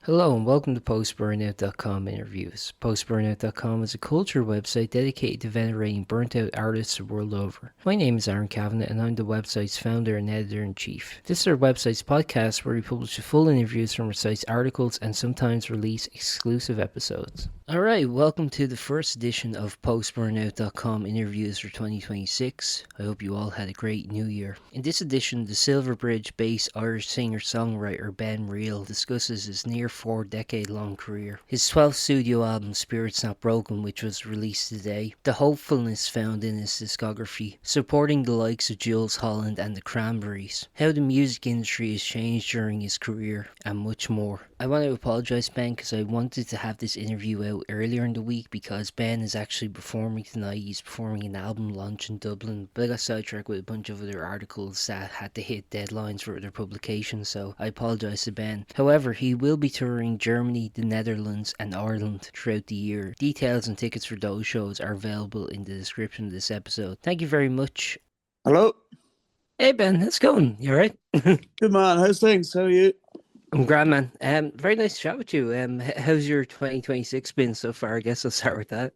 Hello and welcome to Post-Burnout.com interviews. Post-Burnout.com is a culture website dedicated to venerating burnt-out artists the world over. My name is Aaron Kavanagh and I'm the website's founder and editor-in-chief. This is our website's podcast where we publish the full interviews from our site's articles and sometimes release exclusive episodes. Alright, welcome to the first edition of Post-Burnout.com interviews for 2026. I hope you all had a great new year. In this edition, the Silverbridge-based Irish singer-songwriter Ben Reel discusses his near 4-decade-long career. His 12th studio album, Spirit's Not Broken, which was released today. The hopefulness found in his discography, supporting the likes of Jools, Holland and the Cranberries. How the music industry has changed during his career, and much more. I want to apologise, Ben, because I wanted to have this interview out earlier in the week because Ben is actually performing tonight. He's performing an album launch in Dublin, but I got sidetracked with a bunch of other articles that had to hit deadlines for their publication, so I apologise to Ben. However, he will be touring Germany, the Netherlands and Ireland throughout the year. Details and tickets for those shows are available in the description of this episode. Thank you very much. Hello. Hey Ben, how's it going? You alright? Good man. How's things? How are you? I'm grand, man. Very nice to chat with you. How's your 2026 been so far? I guess I'll start with that.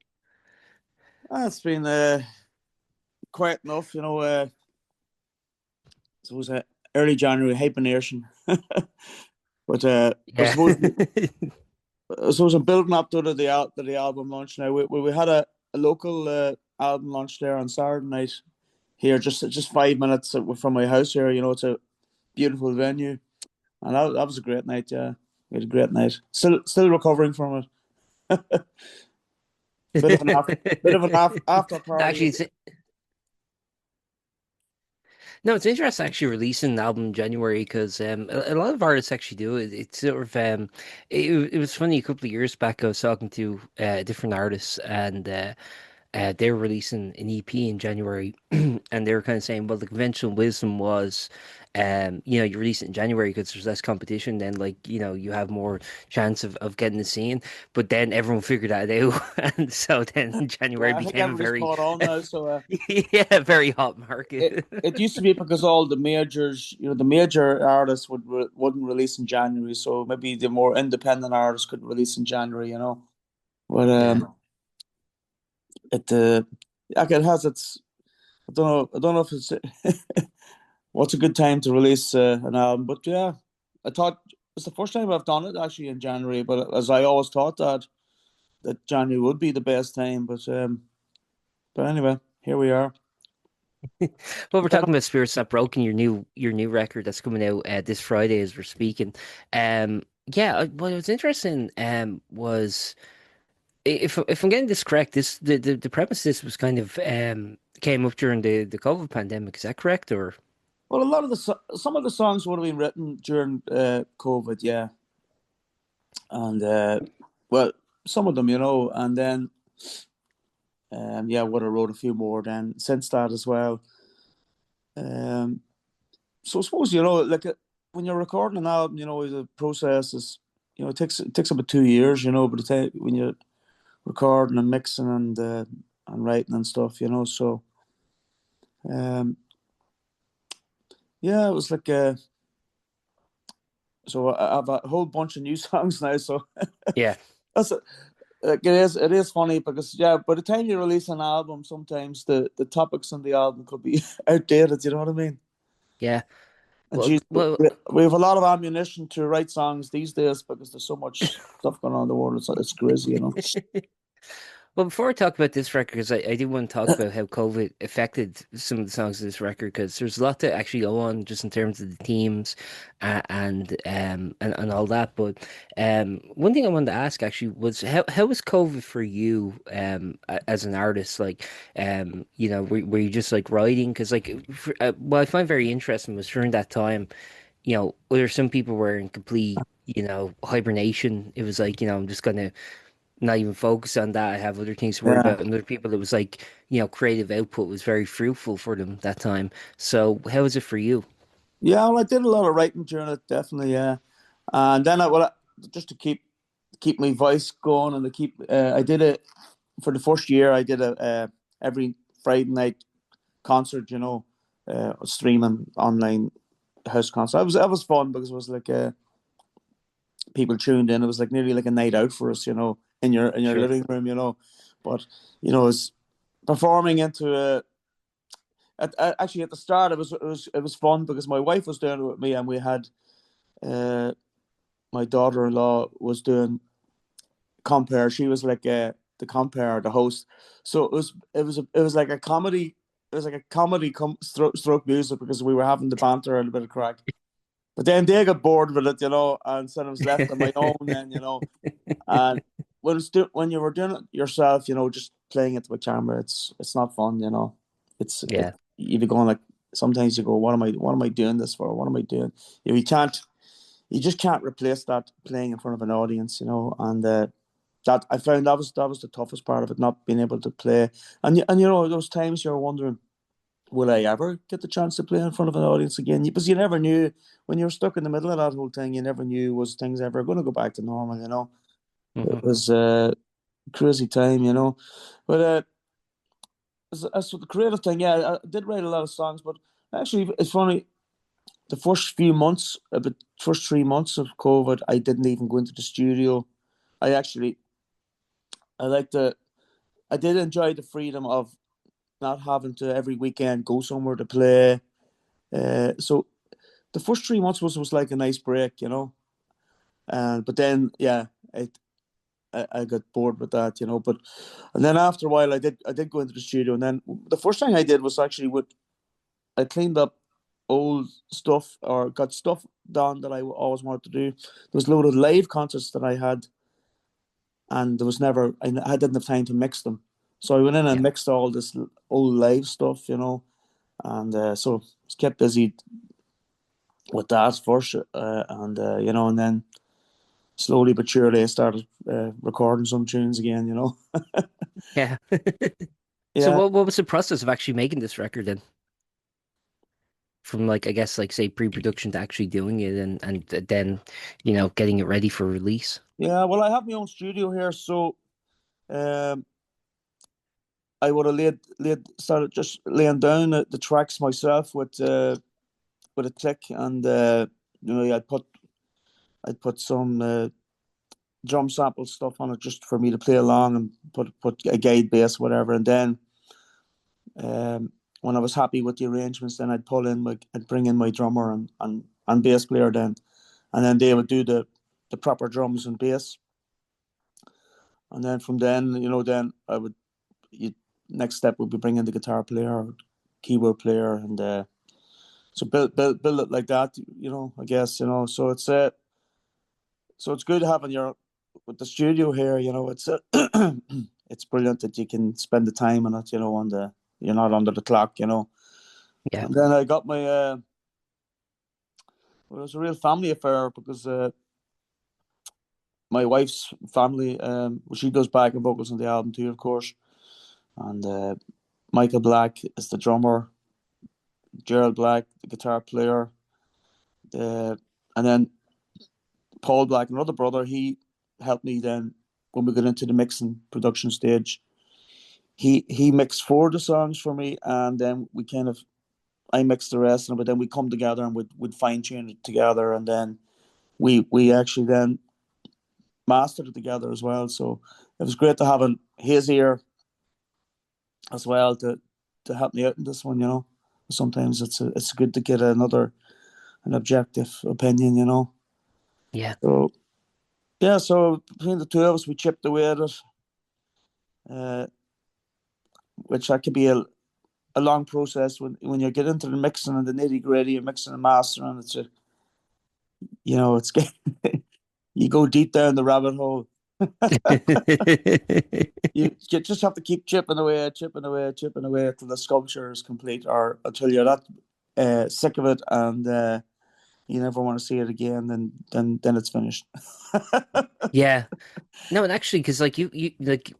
It's been quiet enough, it was early January hibernation, but Yeah. I suppose I'm building up to the album launch now. We had a local album launch there on Saturday night here, just 5 minutes from my house here. It's a beautiful venue, and that was a great night. Yeah, we had a great night. Still recovering from it. After party. Actually, it's interesting actually releasing an album in January because a lot of artists actually do it. It's sort of it was funny a couple of years back. I was talking to different artists and they were releasing an EP in January, and they were kind of saying, well, the conventional wisdom was, you release it in January because there's less competition, then you have more chance of getting the scene. But then everyone figured that out, and so then January Yeah, I think became a everybody's very, caught on now. So yeah, very hot it market. it used to be because all the majors, the major artists wouldn't release in January. So maybe the more independent artists could release in January. But Yeah. it like it has its. I don't know if it's what's a good time to release an album. But yeah, I thought it's the first time I've done it actually in January. But as I always thought that January would be the best time. But anyway, here we are. Well, we're talking about Spirits Not Broken, your new record that's coming out this Friday as we're speaking. Yeah, what was interesting was if I'm getting this correct, the premise of this was kind of came up during the COVID pandemic. Is that correct? Or Well, some of the songs would have been written during COVID, yeah, and well, some of them, and then yeah, would have wrote a few more then since that as well. Um, so I suppose like when you're recording an album, the process is, it takes about 2 years, by the time when you're recording and mixing and writing and stuff. So um, yeah, it was like so I have a whole bunch of new songs now. So yeah, that's it. Like it is funny because yeah, by the time you release an album, sometimes the topics on the album could be outdated. You know what I mean? yeah. And Well, geez, well. we have a lot of ammunition to write songs these days because there's so much stuff going on in the world. It's crazy. Well, before I talk about this record, because I do want to talk about how COVID affected some of the songs of this record, because there's a lot to actually go on just in terms of the themes and all that. But one thing I wanted to ask actually was how was COVID for you as an artist? Like, were you just like writing? Because what I find very interesting was during that time, whether some people were in complete, hibernation. It was like, I'm just gonna not even focus on that. I have other things to worry Yeah, about. And other people, it was like, creative output was very fruitful for them that time. So how was it for you? yeah. Well, I did a lot of writing during it, definitely. Yeah, and then just to keep my voice going and to keep I did it for the first year. I did a every Friday night concert. Streaming online house concert. It was fun because it was like people tuned in. It was like nearly like a night out for us, in your Sure. living room, But it's performing into a. Actually, at the start, it was fun because my wife was doing it with me, and we had uh, my daughter-in-law was doing compare. She was like the compare, the host. So it was like a comedy. It was like a comedy stroke music because we were having the banter and a bit of crack. But then they got bored with it, and so I was left on my own. Then and when you were doing it yourself, just playing it with camera, it's not fun. It's Yeah. you'd be going like sometimes you go, what am I doing this for? What am I doing? You just can't replace that playing in front of an audience, and that I found that was the toughest part of it, not being able to play. And those times you're wondering, will I ever get the chance to play in front of an audience again? Because you never knew when you were stuck in the middle of that whole thing. You never knew was things ever going to go back to normal. It Hmm. was crazy time. But as for the creative thing, yeah, I did write a lot of songs, but actually, it's funny. The first few months, about first 3 months of COVID, I didn't even go into the studio. I actually, I like the, I did enjoy the freedom of not having to every weekend go somewhere to play. So the first 3 months was like a nice break. And but then yeah, I got bored with that. But and then after a while, I did go into the studio, and then the first thing I did was actually I cleaned up old stuff or got stuff done that I always wanted to do. There was a load of live concerts that I had, and there was never I didn't have time to mix them. So I went in and Yeah. mixed all this old live stuff, and so I was kept busy with that first, and then slowly but surely I started recording some tunes again. Yeah. So Yeah, what was the process of actually making this record then? From like I guess like say pre-production to actually doing it and then getting it ready for release. yeah. Well, I have my own studio here, so um, I would have laid started just laying down the tracks myself with a click, and I'd put some drum sample stuff on it just for me to play along and put a guide bass, whatever, and then um, when I was happy with the arrangements, then I'd bring in my drummer and bass player then, and then they would do the proper drums and bass, and then from then I would you next step would be bringing the guitar player, or keyboard player, and so build it like that. I guess so it's good having your with the studio here. It's it's brilliant that you can spend the time on it. On the you're not under the clock. Yeah. And then I got my well, it was a real family affair because my wife's family, well, she does backing vocals on the album too, of course. And Michael Black is the drummer, Gerald Black, the guitar player, uh, and then Paul Black, another brother. He helped me then when we got into the mixing production stage. He mixed four of the songs for me, and then I mixed the rest, but then we come together and would fine tune it together, and then we actually then mastered it together as well. So it was great to have his ear as well to help me out in this one. Sometimes it's good to get an objective opinion. Yeah. So yeah, so between the two of us, we chipped away at it, uh, which that could be a long process when you get into the mixing and the nitty gritty and mixing and mastering. It's you go deep down the rabbit hole. You just have to keep chipping away, chipping away, chipping away until the sculpture is complete, or until you're not sick of it and you never want to see it again. Then it's finished. Yeah. No, and actually, because like you like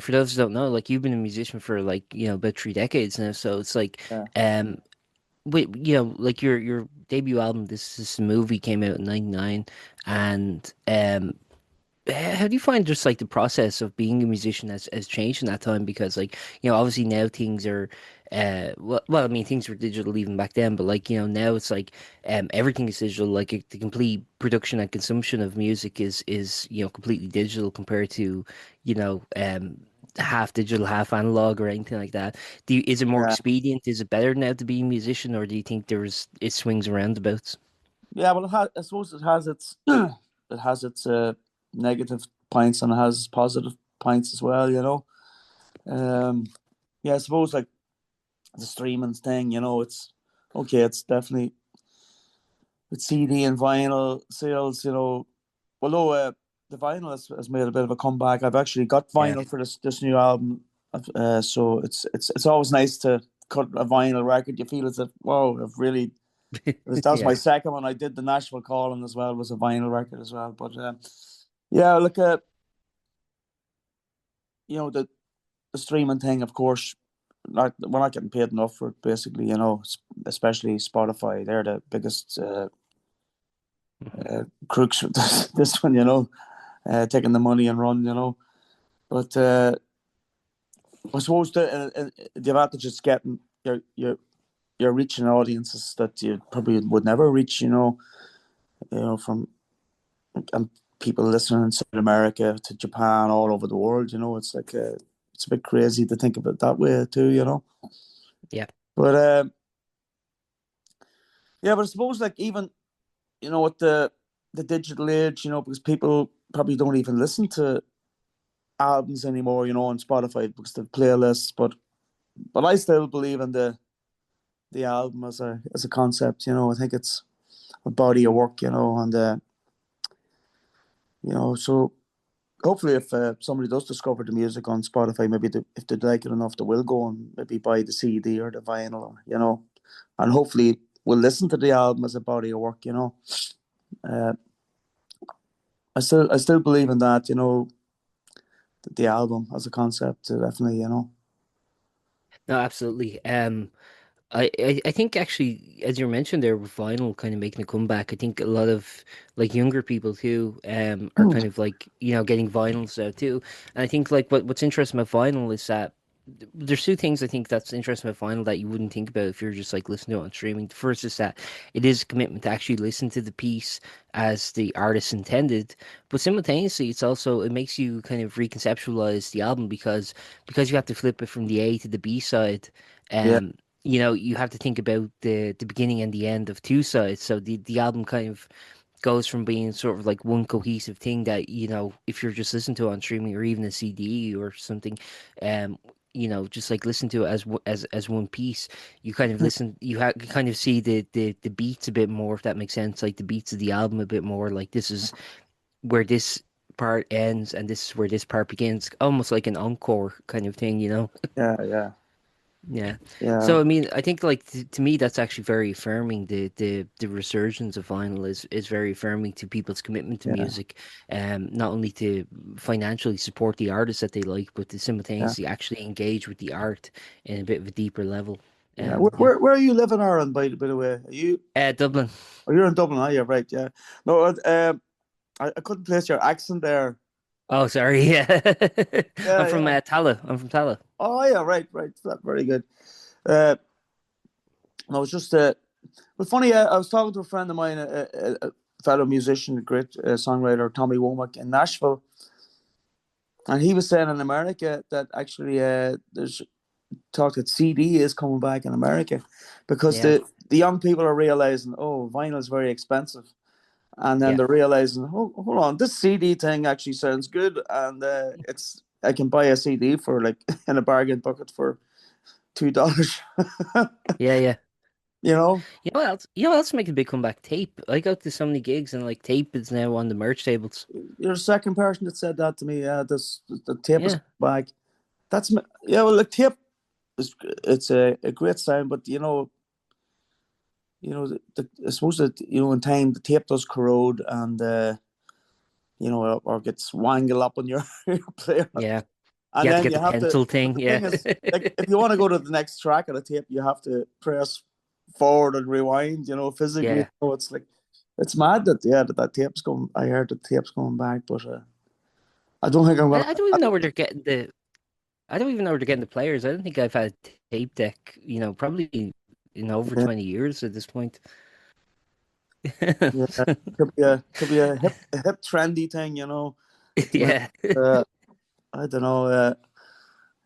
for those who don't know, like you've been a musician for like about 3 decades now, so it's like Yeah. wait, like your debut album, this movie came out in '99, and how do you find just like the process of being a musician has changed in that time? Because like obviously now things are well, I mean, things were digital even back then, but like, now it's like everything is digital. Like the complete production and consumption of music is completely digital compared to you know um half digital, half analog or anything like that. Is it more Yeah, expedient? Is it better now to be a musician, or do you think it swings and roundabouts? yeah. Well, I suppose it has its it has its negative points and it has positive points as well. Um, yeah, I suppose like the streaming thing. It's okay. It's definitely with CD and vinyl sales. Although the vinyl has made a bit of a comeback. I've actually got Yeah. vinyl for this new album, so it's always nice to cut a vinyl record. You feel as if, wow, I've really. That was my Yeah. second one. I did the Nashville Calling as well. Was a vinyl record as well. But yeah, look at the streaming thing. Of course, we're not getting paid enough for it. Basically, especially Spotify. They're the biggest Mhm. crooks with this one. Taking the money and run. But I suppose the advantage is getting you're reaching audiences that you probably would never reach. From and people listening in South America to Japan, all over the world. It's like it's a bit crazy to think of it that way too. Yeah. But yeah, but I suppose like even with the digital age, because people probably don't even listen to albums anymore, on Spotify because they've playlists. But I still believe in the album as a concept. I think it's a body of work. And so hopefully if somebody does discover the music on Spotify, maybe if they like it enough, they will go and maybe buy the CD or the vinyl, and hopefully will listen to the album as a body of work. Uh, I still believe in that. The album as a concept, definitely. No, absolutely. I think actually, as you mentioned there, with vinyl kind of making a comeback, I think a lot of like younger people too, are kind of like getting vinyls out too. And I think like what's interesting about vinyl is that there's two things I think that's interesting about vinyl that you wouldn't think about if you're just like listening to it on streaming. The first is that it is a commitment to actually listen to the piece as the artist intended, but simultaneously it makes you kind of reconceptualize the album because you have to flip it from the A to the B side. Yeah, Um, you have to think about the beginning and the end of two sides. So the album kind of goes from being sort of like one cohesive thing that, if you're just listening to it on streaming or even a CD or something, um, just like listen to it as one piece. You kind of listen, you kind of see the beats a bit more, if that makes sense. Like the beats of the album a bit more. Like this is where this part ends and this is where this part begins. Almost like an encore kind of thing. yeah, yeah, Yeah. yeah, So I mean, I think like to me that's actually very affirming. The resurgence of vinyl is very affirming to people's commitment to yeah, music, not only to financially support the artists that they like, but to yeah, simultaneously actually engage with the art in a bit of a deeper level. yeah. Where, Yeah. where are you living, Aaron? By the way, are you? Dublin. Oh, you're in Dublin, are you? Right, yeah. No, I couldn't place your accent there. Oh, sorry. Yeah. I'm Yeah, from yeah. Tala. I'm from Tala. Oh, yeah, right, right. Very good. No, it's just but funny. I was talking to a friend of mine, a fellow musician, a great songwriter, Tommy Womack in Nashville, and he was saying in America that actually there's talk that CD is coming back in America because Yeah. the young people are realizing, oh, vinyl is very expensive. And then Yeah. they're realizing, oh, hold on, this CD thing actually sounds good, and I can buy a CD for like in a bargain bucket for $2. Yeah. Yeah. you know, You know what else? You know what else making a big comeback? Tape. I go to so many gigs and like tape is now on the merch tables. you're the second person that said that to me. Yeah, this the tape is Yeah. back. Yeah. Well, the tape is it's a great sound, but I suppose that in time the tape does corrode and or gets wangled up on your, your player. Yeah. You And have to then get you the have to, pencil but thing. the Yeah. thing is, like, if you want to go to the next track of the tape, you have to press forward and rewind, physically. Yeah. So it's like, it's mad that, yeah, that tape's going, I heard the tape's going back, but I don't think I'm going I don't even know where they're getting the. I don't even know where they're getting the players. I don't think I've had a tape deck, probably in over Yeah, 20 years at this point. yeah. Could be a hip trendy thing, you know. At the minute, Yeah. uh, I don't know.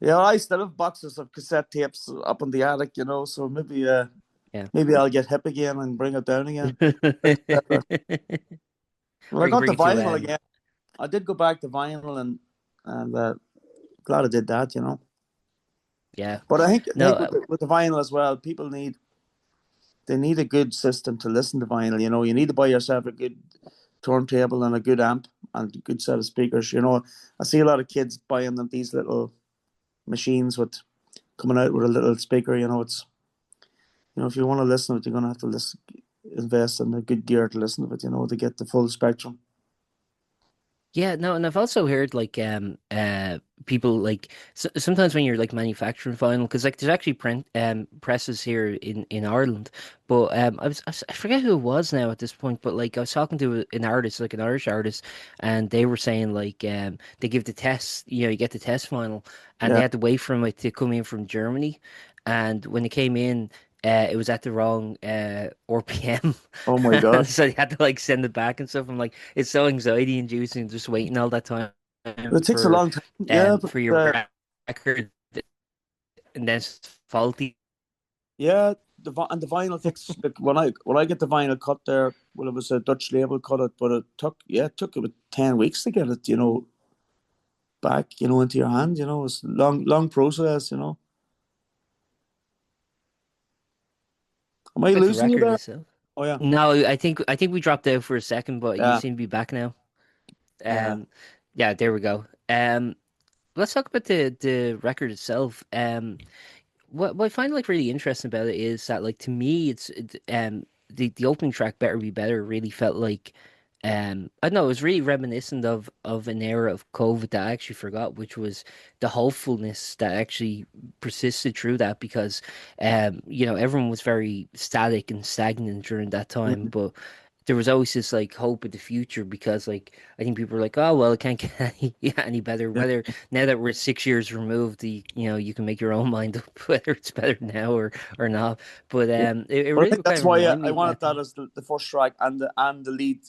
Yeah, I still have boxes of cassette tapes up in the attic, you know. So Yeah. maybe I'll get hip again and bring it down again. Uh, well, Or I you can got bring the it to vinyl again. I did go back to vinyl, and glad I did that, you know. yeah. But I No, think with the vinyl as well, people need a good system to listen to vinyl. You know, you need to buy yourself a good turntable and a good amp and a good set of speakers. You know, I see a lot of kids buying them these little machines with coming out with a little speaker. You know, it's if you want to listen to it, you're gonna have to invest in a good gear to listen to it. You know, to get the full spectrum. yeah, no, and I've also heard like people like sometimes when you're like manufacturing vinyl, because like there's actually presses here in Ireland, but I forget who it was now at this point, but like I was talking to an artist, like an Irish artist, and they were saying like they give the test, you get the test vinyl, and they Yeah. had to wait for it to come in from Germany, and when it came in. It was at the wrong RPM, Oh my God. so they had to like send it back and stuff. I'm like, it's so anxiety inducing just waiting all that time It takes a for long time. Yeah, but for your record and then it's faulty. yeah, the vinyl takes like when I get the vinyl cut there. Well, it was a Dutch label cut it, but it took about 10 weeks to get it. Back, into your hand. It's a long process. Am I About the losing you record there? itself. Oh yeah, No, I think we dropped out for a second, but you yeah, seem to be back now. yeah, Um, yeah, there we go. Let's talk about the record itself. What I find like really interesting about it is that like to me the opening track Better Be Better really felt like I don't know, it was really reminiscent of an era of COVID that I actually forgot, which was the hopefulness that actually persisted through that because everyone was very static and stagnant during that time, mm, but there was always this like hope of the future because like I think people were like, oh well, it can't get any better. yeah. Whether now that we're 6 years removed, you can make your own mind up whether it's better now or not. But Yeah. it But I really think kind that's of why reminded I me of wanted that that time. as the first track and the lead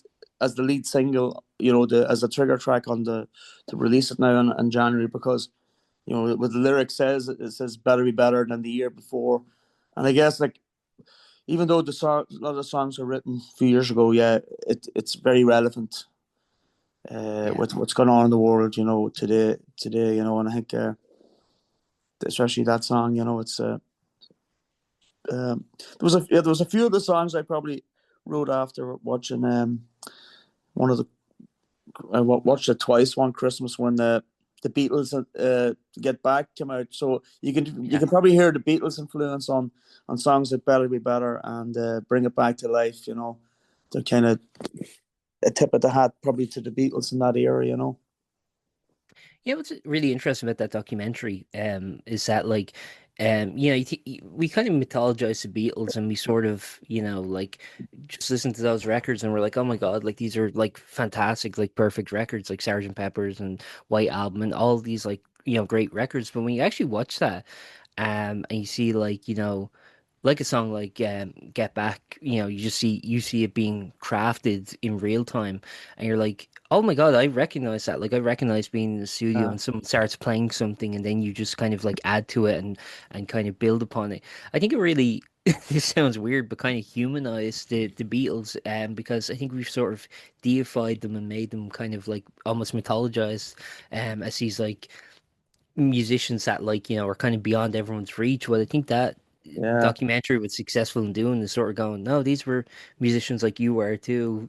as the lead single. As a trigger track on the to release it now in January because what the lyric says it says better be better than the year before, and I guess like even though a lot of the songs were written a few years ago, yeah, it's very relevant Yeah, with what's going on in the world, today, and I think especially that song, it's there was a few of the songs I probably wrote after watching one of the watched it twice one Christmas when the Beatles Get Back came out, so you yeah. can probably hear the Beatles influence on songs like Better Be Better and Bring It Back to Life. They're kind of a tip of the hat probably to the Beatles in that era. Yeah, what's really interesting about that documentary is that like we kind of mythologize the Beatles and we sort of like just listen to those records and we're like, oh my God, like these are like fantastic, like perfect records, like Sergeant Pepper's and White Album and all these like great records. But when you actually watch that and you see like like a song like Get Back, you see it being crafted in real time, and you're like, oh my God, I recognize that. Like I recognize being in the studio Uh, and someone starts playing something, and then you just kind of like add to it and kind of build upon it. I think it really this sounds weird, but kind of humanized the Beatles, because I think we've sort of deified them and made them kind of like almost mythologized, as these like musicians that like are kind of beyond everyone's reach. Well, I think that yeah, documentary was successful in doing is sort of going, no, these were musicians like you were too,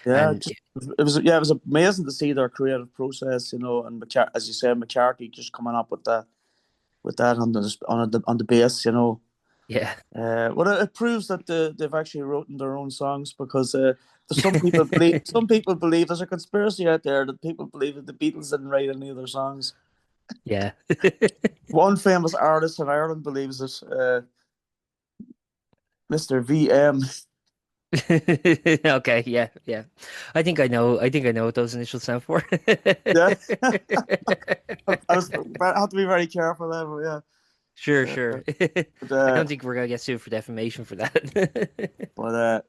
yeah. and It was amazing to see their creative process, and as you said, McCartney just coming up with that on the bass. yeah, Well, it proves that they've actually written their own songs because some people believe there's a conspiracy out there that people believe that the Beatles didn't write any of their songs. yeah, One famous artist in Ireland believes it, Mr. VM. Okay, yeah, yeah. I think I know. I think I know what those initials stand for. Yeah, I have to be very careful there, but yeah. Sure, Uh, sure. but I don't think we're gonna get sued for defamation for that.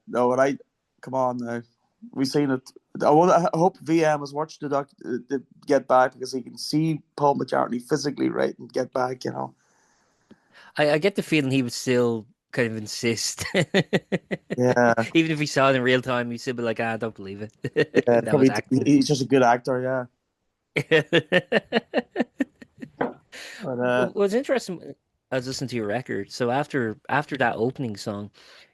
no, but I come on now. We've seen it. I hope VM has watched the Get Back because he can see Paul McCartney physically right and Get Back. You know. I get the feeling he would still kind of insist, Yeah, even if he saw it in real time, he'd still be like, "Ah, I don't believe it. yeah. That was Probably acting." he's just a good actor. Yeah, but What's interesting, I was listening to your record. So after that opening song,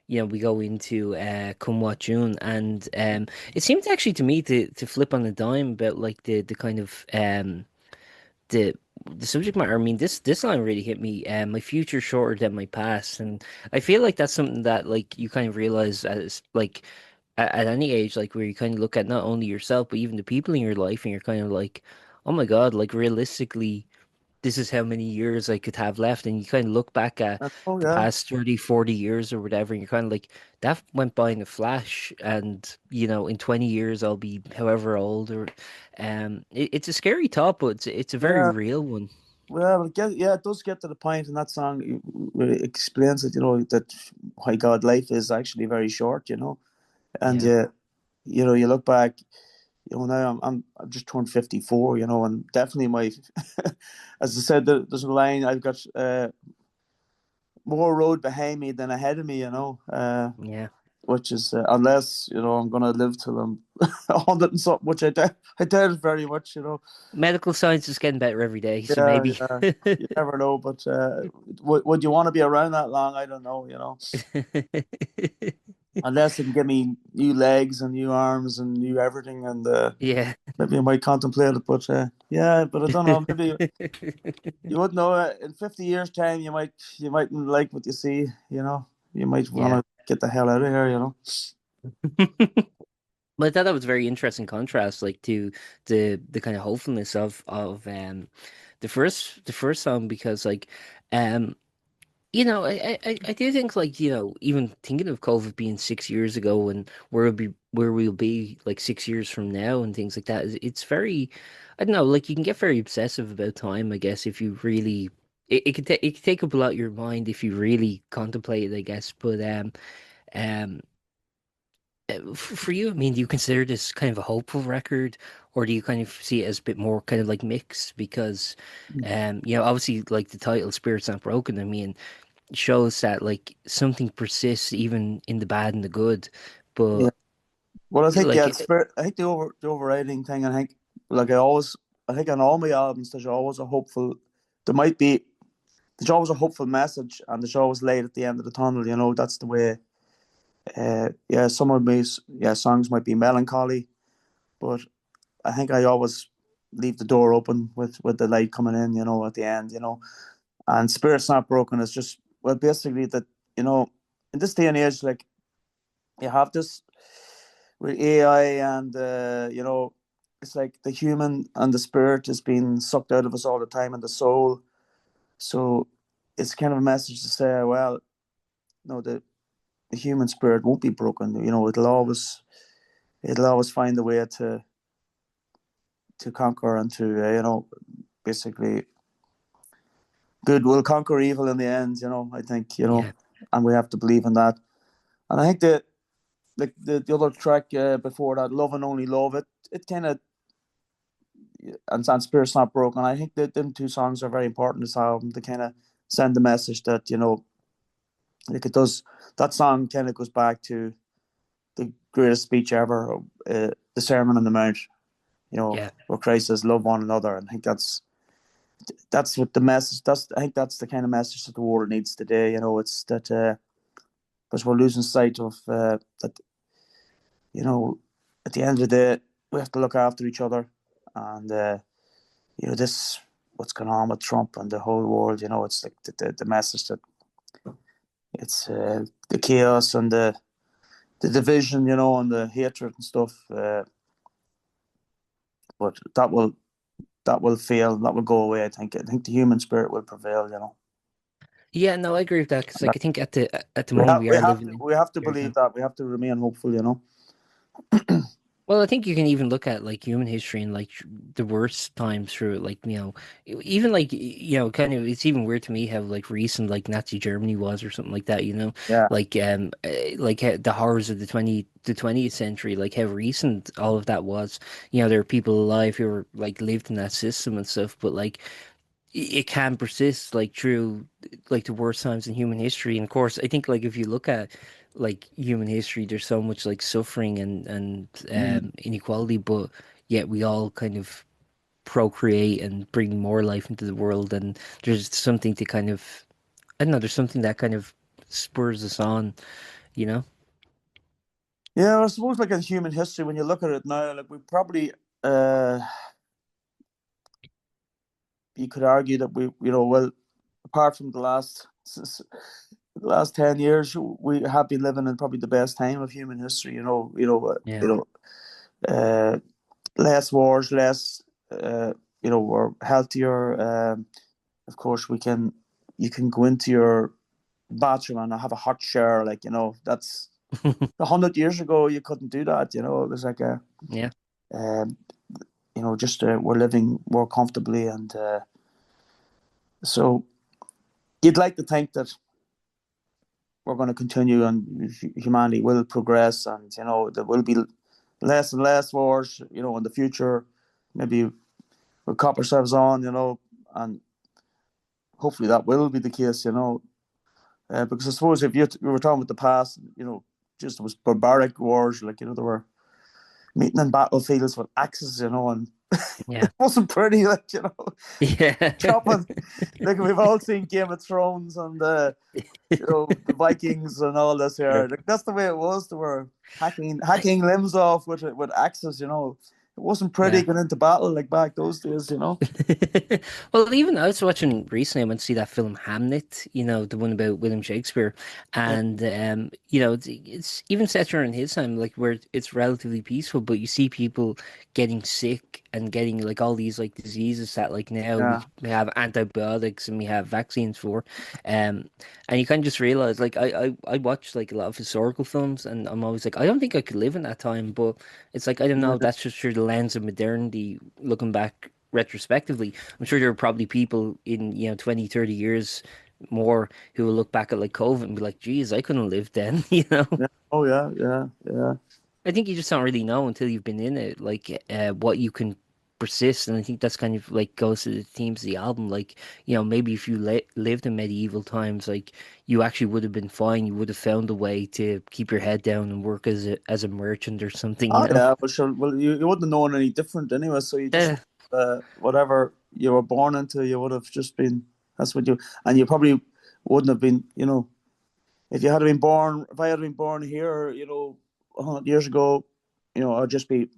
we go into "Come What June," and it seemed actually to me to flip on a dime about like the kind of the the subject matter. I mean, this line really hit me. My future shorter than my past, and I feel like that's something that like you kind of realize as like at any age, like where you kind of look at not only yourself but even the people in your life, and you're kind of like, oh my God, like realistically this is how many years I could have left. And you kind of look back at oh the yeah, past 30, 40 years or whatever, and you're kind of like, that went by in a flash. And, in 20 years, I'll be however old or, it's a scary thought, but it's a very yeah. real one. Well, it does get to the point in that song where it explains it. You know that, my God, life is actually very short. You know, and Yeah. you look back. Now I'm just turned 54. And definitely as I said, there's a line, I've got more road behind me than ahead of me. Yeah. Which is unless I'm gonna live till I'm 100 and something, which I doubt very much. Medical science is getting better every day, so Yeah, maybe. yeah. You never know, but would you want to be around that long? I don't know. Unless it can give me new legs and new arms and new everything, and Yeah. maybe I might contemplate it. But yeah, but I don't know. Maybe you wouldn't know. In 50 years' time, you mightn't like what you see. You might want Yeah. to get the hell out of here. But I thought that was a very interesting contrast, like to the kind of hopefulness of the first song, because like um I do think like even thinking of COVID being 6 years ago and where we'll be like 6 years from now and things like that, it's very, I don't know, like you can get very obsessive about time, I guess, if you really, it could take up a lot of your mind if you really contemplate it, I guess. But um for you, I mean, do you consider this kind of a hopeful record, or do you kind of see it as a bit more kind of like mixed? Because, obviously, like the title "Spirit's Not Broken," I mean, shows that like something persists even in the bad and the good. Yeah. But Well, I think like, the spirit. I think the overriding thing. I think like I think on all my albums, there's always a hopeful. There might be. There's always a hopeful message, and there's always light at the end of the tunnel. That's the way. Yeah, some of my songs might be melancholy, but I think I always leave the door open with the light coming in. At the end. And Spirit's Not Broken is just, well, basically that. You know, in this day and age, like, you have this with AI, and it's like the human and the spirit is being sucked out of us all the time, and the soul. So it's kind of a message to say, well, no, the human spirit won't be broken. It'll always find a way to conquer, and to basically good will conquer evil in the end. I think yeah, and we have to believe in that. And I think that the other track before that, Love and Only Love, it kind of, and Spirit's Not Broken. I think that them two songs are very important in this album to kind of send the message that, like it does. That song kind of goes back to the greatest speech ever, the Sermon on the Mount. yeah, Where Christ says, "Love one another." And I think that's what the message. I think that's the kind of message that the world needs today. It's that because we're losing sight of that. You know, at the end of the day, we have to look after each other, and this, what's going on with Trump and the whole world. It's like the message that it's the chaos and the division, and the hatred and stuff. But that will fail. That will go away. I think. I think the human spirit will prevail. Yeah, no, I agree with that because like I think at the We moment have we we are have living to in we have to weird believe time. that. We have to remain hopeful, you know. Well, I think you can even look at like human history and like the worst times through it, like even like kind of it's even weird to me how like recent like Nazi Germany was or something like that, Yeah. like the horrors of the 20th century, like how recent all of that was. There are people alive who were like lived in that system and stuff, but like it can persist like through like the worst times in human history. And of course, I think like if you look at like human history, there's so much like suffering and Mm. inequality, but yet we all kind of procreate and bring more life into the world. And there's something to kind of, I don't know, there's something that kind of spurs us on, you know? Yeah, I suppose like in human history, when you look at it now, like we probably uh you could argue that well, apart from the last 10 years, we have been living in probably the best time of human history. Yeah. Uh, less wars, less. We're healthier. Of course, you can go into your bathroom and have a hot shower. Like that's 100 years ago. You couldn't do that. It was like a Yeah. um, just we're living more comfortably, and so you'd like to think that we're going to continue and humanity will progress, and there will be less and less wars in the future. Maybe we'll cop ourselves on, and hopefully that will be the case, because I suppose if we were talking about the past, just it was barbaric wars, like there were meeting in battlefields with axes, and it Yeah. wasn't pretty, like Yeah. chopping. Like we've all seen Game of Thrones and the Vikings and all this Sure. here. Like that's the way it was. They were hacking limbs off with axes. It wasn't pretty Yeah. going into battle like back those days. Well, even I was watching recently, I went to see that film Hamnet, the one about William Shakespeare. Yeah, And it's even set during his time, like where it's relatively peaceful, but you see people getting sick and getting like all these like diseases that like now yeah, we have antibiotics and we have vaccines for. Um and you kind of just realize like I watch like a lot of historical films and I'm always like, I don't think I could live in that time, but it's like I don't know, yeah, that's just through the lens of modernity looking back retrospectively. I'm sure there are probably people in 20, 30 years more who will look back at like COVID and be like, geez, I couldn't live then, yeah. Oh yeah, yeah, yeah. I think you just don't really know until you've been in it, like what you can persist. And I think that's kind of like goes to the themes of the album. Like, maybe if you lived in medieval times, like you actually would have been fine. You would have found a way to keep your head down and work as a merchant or something, Oh yeah, but sure. Well, you wouldn't have known any different anyway. So you just Uh, whatever you were born into, you would have just been. That's what you, and you probably wouldn't have been. If you had been born, if I had been born here, 100 years ago, I'd just be,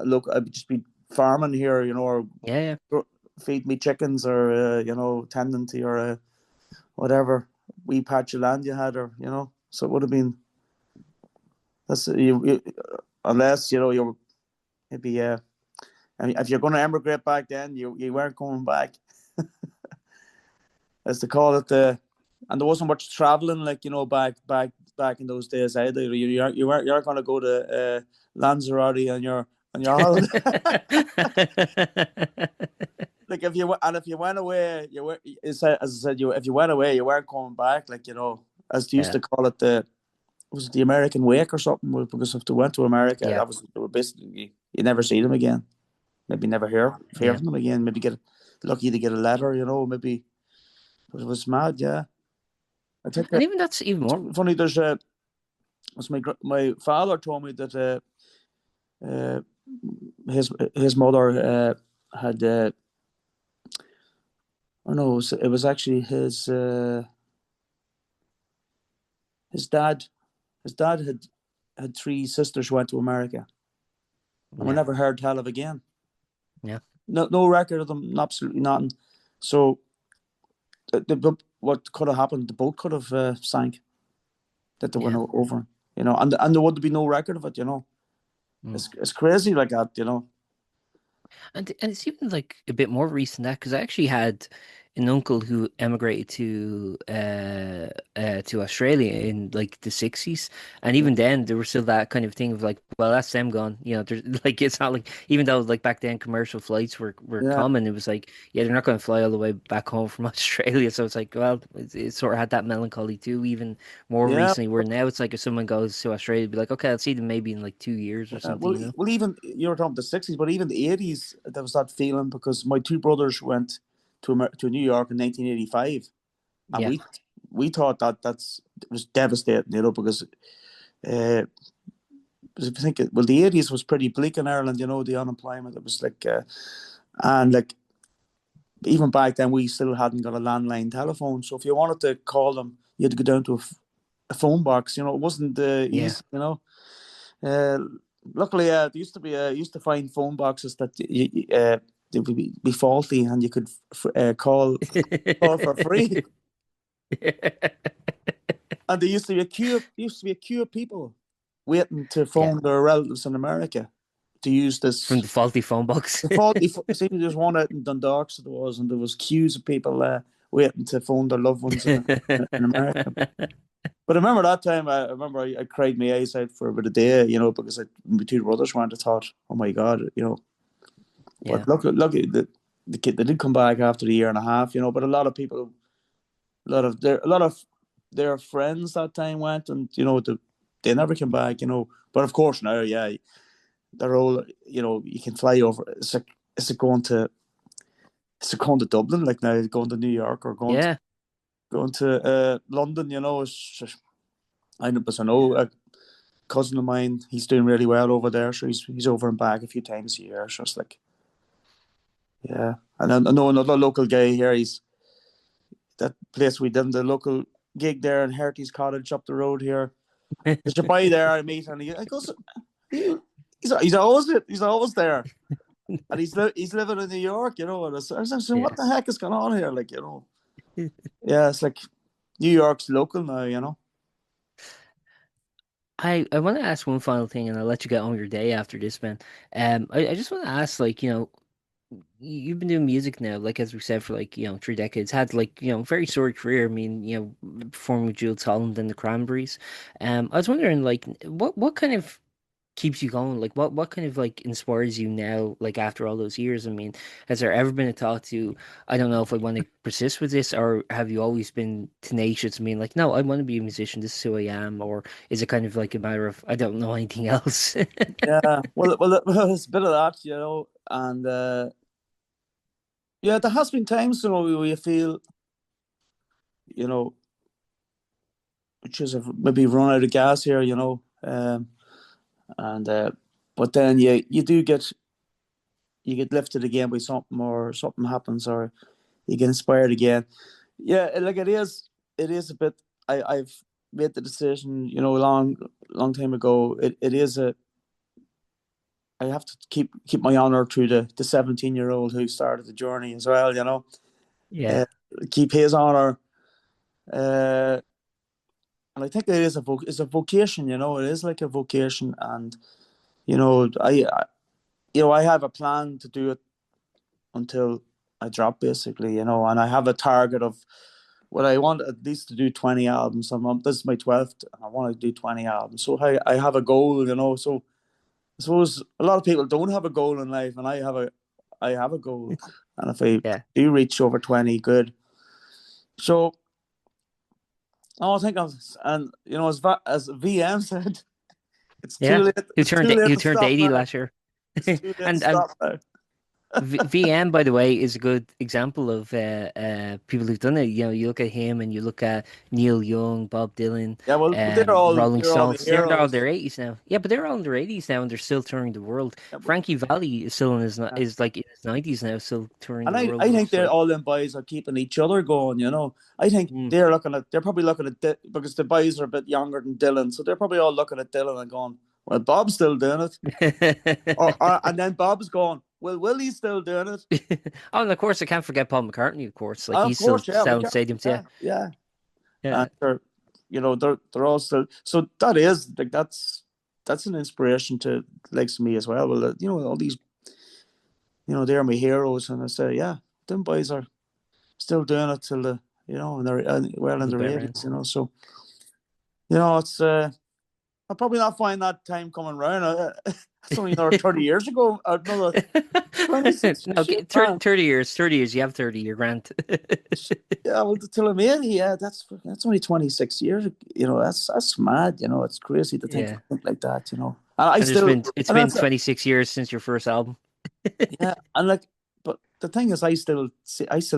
look, I'd just be farming here, or yeah, yeah, feed me chickens, or tending to your whatever wee patch of land you had, or so it would have been. That's unless you're maybe I mean, if you're going to emigrate back then, you weren't coming back, as they call it. And there wasn't much traveling, like back in those days either. You weren't going to go to Lanzarote on your holiday. Like if you went away, as I said, if you went away, you weren't coming back. Like as they used yeah, to call it, was it the American Wake or something? Because if they went to America, yeah, they were basically you never see them again. Maybe never hear yeah. from them again. Maybe get lucky to get a letter. Maybe. But it was mad. Yeah, I think And even that's even it's more. funny. Was my father told me that uh, his mother had oh no, it was actually his dad. His dad had three sisters who went to America, and we Yeah, never heard tell of again. yeah, No record of them. Absolutely nothing. So what could have happened? The boat could have sank that they went yeah. over. And there would be no record of it. Mm. It's crazy like that. And it's even like a bit more recent that because I actually had an uncle who emigrated to Australia in like the 60s, and Yeah, even then there was still that kind of thing of like, well, that's them gone. There's like it's not like even though like back then commercial flights were yeah, common, it was like yeah, they're not going to fly all the way back home from Australia. So it's like, well, it sort of had that melancholy too. Even more yeah. recently, where now it's like if someone goes to Australia, it'd be like, okay, I'll see them maybe in like 2 years or something, Well, you know? well, even you were talking the '60s, but even the '80s, there was that feeling because my two brothers went to New York in 1985, and Yeah, we thought that it was devastating, because uh, because if you think well, the '80s was pretty bleak in Ireland, the unemployment. It was like, and like even back then, we still hadn't got a landline telephone, so if you wanted to call them, you had to go down to a phone box. It wasn't yeah. easy. Uh, Luckily, there used to find phone boxes that they would be faulty, and you could call for free. And there used to be a queue of people waiting to Yeah, phone their relatives in America to use from this. the faulty phone box. The faulty. See, there's one out in Dundalk, so there was, and there was queues of people waiting to phone their loved ones in America. But I remember that time. I remember I cried my eyes out for about a day, because my two brothers went. I thought, oh my god. Yeah, But look, the kid they did come back after a year and a half, But a lot of people, a lot of their friends that time went, and they never came back. But of course now, yeah, they're all, you can fly over. It's like going to Dublin, like now going to New York or yeah, going to London. It's just, I know yeah. a cousin of mine. He's doing really well over there, so he's over and back a few times a year. So it's like, yeah. And I know another local guy here. He's that place we did the local gig there in Herties Cottage up the road here. There's a boy there I meet, and I goes, he, he's always there, and he's living in New York, And I was saying, what the Yes. heck is going on here, Yeah, it's like New York's local now, I want to ask one final thing, and I'll let you get on your day after this, man. I just want to ask, like, you've been doing music now, like as we said, for like 3 decades. Had like very storied career. I mean, performing with Jools, Holland, and the Cranberries. I was wondering, like, what kind of keeps you going? Like what kind of like inspires you now, like after all those years? I mean, has there ever been a thought to, I don't know if I want to persist with this, or have you always been tenacious? I mean, like, no, I want to be a musician, this is who I am, or is it kind of like a matter of I don't know anything else? Yeah. Well, it's a bit of that, and yeah, there has been times, where you feel, you know, which is maybe run out of gas here, and but then you do get lifted again by something, or something happens, or you get inspired again. Yeah, like it is a bit. I've made the decision, a long time ago. It is a. I have to keep my honor to the 17-year-old who started the journey as well. Yeah, Uh, Keep his honor. Uh, and I think it is it's a vocation. It is like a vocation, and I have a plan to do it until I drop, basically, and I have a target of what I want at least to do 20 albums a month. This is my 12th, and I want to do 20 albums. So I have a goal, So I suppose a lot of people don't have a goal in life, and I have a goal, and if I yeah, do reach over 20, good. So I think and as VM said, it's too yeah. late. It's too late Who to turned stop 80 now. last year? It's too late to And stop now. VM, by the way, is a good example of people who've done it. You look at him and you look at Neil Young, Bob Dylan, Yeah, well, they're all Rolling they're all the Stones. They're all in heroes. their 80s now. Yeah, but they're all in their 80s now and they're still touring the world. Yeah, Frankie Valli is still in his yeah. is like in his 90s now, still touring And the world. I And think it's they're like, all them boys are keeping each other going. I think mm. they're probably looking at because the boys are a bit younger than Dylan, so they're probably all looking at Dylan and going, "Well, Bob's still doing it," and then Bob's going, "Well, Willie's still doing it." Oh, and of course, I can't forget Paul McCartney. Of course, like Of he's still course, yeah, selling McCartney, stadiums. Yeah, yeah, yeah, and yeah, they're all still. So that is like that's an inspiration to likes me as well. Well, all these, they're my heroes, and I say, yeah, them boys are. still doing it till the, in their well in The their better end. eighties. It's I'll probably not find that time coming round. It's only another 30 years ago. Another 26 No, shit, man. 30 years, 30 years. You have 30-year grant. Yeah, well, till I'm 80, yeah, that's only 26 years. That's mad. It's crazy to think Yeah. like that. And I And still, it's and been that's 26 years since your first album. yeah, and like, but the thing is, I still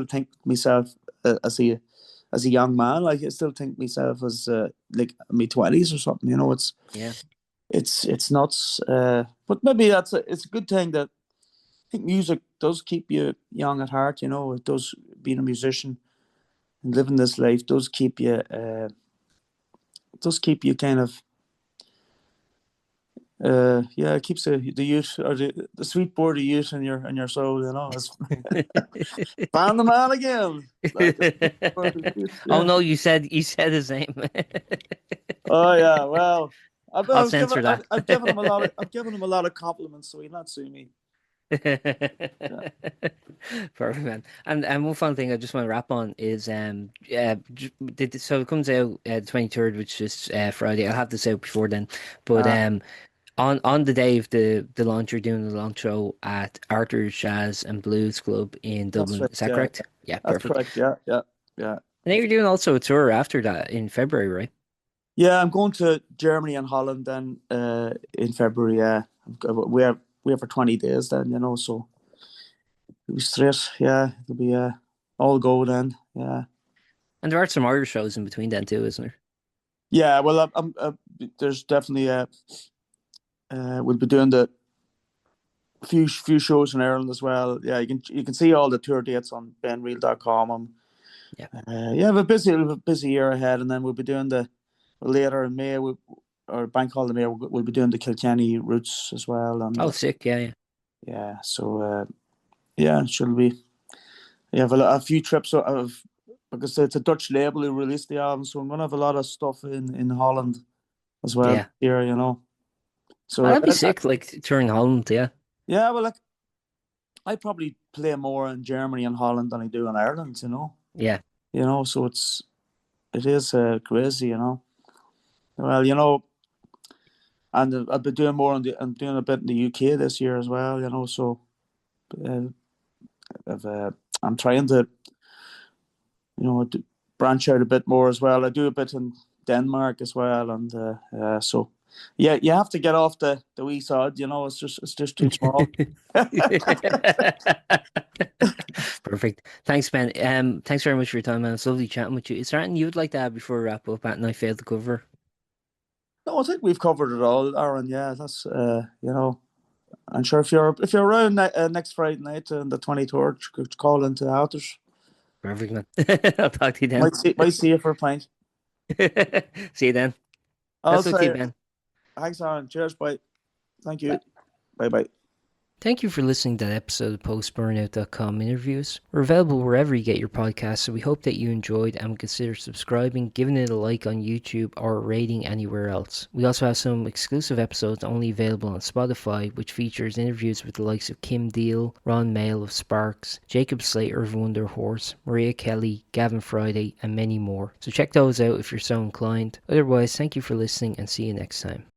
think myself as a young man. Like, I still think myself as like mid-20s or something. Yeah. It's nuts. But maybe it's a good thing that I think music does keep you young at heart. It does. Being a musician and living this life does keep you kind of yeah, it keeps the youth or the sweet board of youth in your soul. It's found the man again. Like the sweet board of youth, Oh yeah. no, you said his name. Oh yeah. Well, I'll censor I've given him that. I've given him a lot of compliments, so he'll not sue me. Yeah. Perfect, man. And one fun thing I just want to wrap on is so it comes out the 23rd, which is Friday. I'll have this out before then, but Uh, on the day of the launch, you're doing the launch show at Arthur's Jazz and Blues Club in that's Dublin. right. Is that Yeah, correct? Yeah, that's perfect. correct. Yeah, yeah, yeah. I think you're doing also a tour after that in February, right? Yeah, I'm going to Germany and Holland then in February. Yeah, we have for 20 days then. So it'll be straight. Yeah, it'll be all go then. Yeah, And there are some Irish shows in between then too, isn't there? yeah. Well, there's definitely we'll be doing the few shows in Ireland as well. Yeah, you can see all the tour dates on benreel.com. Yeah. Yeah, we've a busy year ahead, and then we'll be doing the later in May. Or Bank Holiday May. We'll be doing the Kilkenny routes as well, and Oh, sick. Yeah, yeah. yeah. So yeah, should be. We have a few trips of because it's a Dutch label who released the album, so I'm gonna have a lot of stuff in Holland as well Yeah. here. Oh, So that'd be sick, like touring Holland, yeah. yeah, well, like I probably play more in Germany and Holland than I do in Ireland. Yeah. So it is crazy. Well, and I'll be doing more I'm doing a bit in the UK this year as well. So uh, I'm trying to branch out a bit more as well. I do a bit in Denmark as well, and so yeah, you have to get off the wee sod. It's just too small. Perfect. Thanks, Ben. Thanks very much for your time, man. It's lovely chatting with you. Is there anything you would like to add before we wrap up at I failed to cover? No, I think we've covered it all, Aaron. Yeah, that's I'm sure if you're around next Friday night on the 23rd, could call into Outers. Perfect, man. I'll talk to you then. Might see you for a pint. See you then. I'll That's okay, say Ben. thanks, Aaron. Cheers, bye. Thank you. Bye. Bye bye. Thank you for listening to that episode of Post-Burnout.com interviews. We're available wherever you get your podcasts, so we hope that you enjoyed and consider subscribing, giving it a like on YouTube, or a rating anywhere else. We also have some exclusive episodes only available on Spotify, which features interviews with the likes of Kim Deal, Ron Mail of Sparks, Jacob Slater of Wonder Horse, Maria Kelly, Gavin Friday, and many more. So check those out if you're so inclined. Otherwise, thank you for listening and see you next time.